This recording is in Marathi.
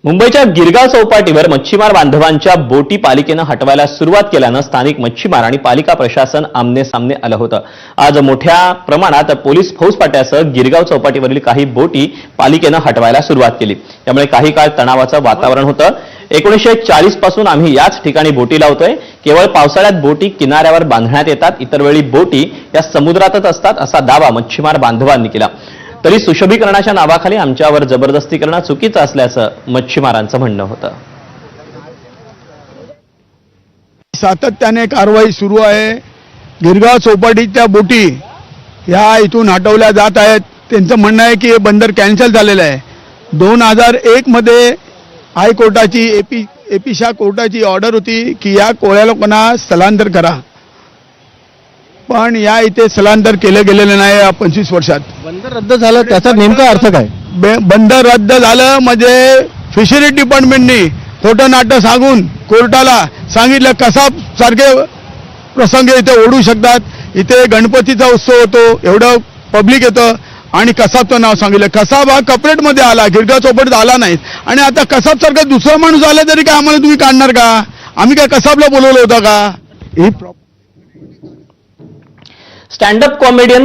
मुंबईच्या गिरगाव चौपाटीवर मच्छीमार बांधवांच्या बोटी पालिकेनं हटवायला सुरुवात केल्यानं स्थानिक मच्छीमार आणि पालिका प्रशासन आमने सामने आलं होतं। आज मोठ्या प्रमाणात पोलीस फौजफाट्यासह गिरगाव चौपाटीवरील काही बोटी पालिकेनं हटवायला सुरुवात केली। त्यामुळे काही काळ तणावाचं वातावरण होतं। 1940 पासून आम्ही याच ठिकाणी बोटी लावतोय। केवळ पावसाळ्यात बोटी किनाऱ्यावर बांधण्यात येतात, इतर वेळी बोटी या समुद्रातच असतात, असा दावा मच्छीमार बांधवांनी केला। तरी सुशोभीकरणाच्या नावाखाली आमच्यावर जबरदस्ती करणं चुकीचं असल्याचं मच्छीमारांचं म्हणणं होतं। सातत्याने कारवाई सुरू आहे। गिरगाव चौपाटीच्या बोटी ह्या इथून हटवल्या जात आहेत। त्यांचं म्हणणं आहे की हे बंदर कॅन्सल झालेलं आहे। 2001 मध्ये हायकोर्टाची एपिशा कोर्टाची ऑर्डर होती की या कोळ्या लोकांना स्थलांतर करा, पण या इथे स्थलांतर केलं गेलेलं नाही। 25 वर्षात बंदर रद्द झालं त्याचा नेमका अर्थ काय? बंदर रद्द झालं म्हणजे फिशरी डिपार्टमेंटनी खोटं नाटं सांगून कोर्टाला सांगितलं कसाब सारखे प्रसंग इथे ओढू शकतात। इथे गणपतीचा उत्सव होतो, एवढं पब्लिक येतं आणि कसाबचं नाव सांगितलं। कसाब हा कपरेटमध्ये आला, गिरगाव चौपाटीत आला नाही। आणि आता कसाब सारखा दुसरा माणूस आला तरी काय आम्हाला तुम्ही काढणार का? आम्ही काय कसाबला बोलवलं होतं का? ही स्टँड अप कॉमेडियन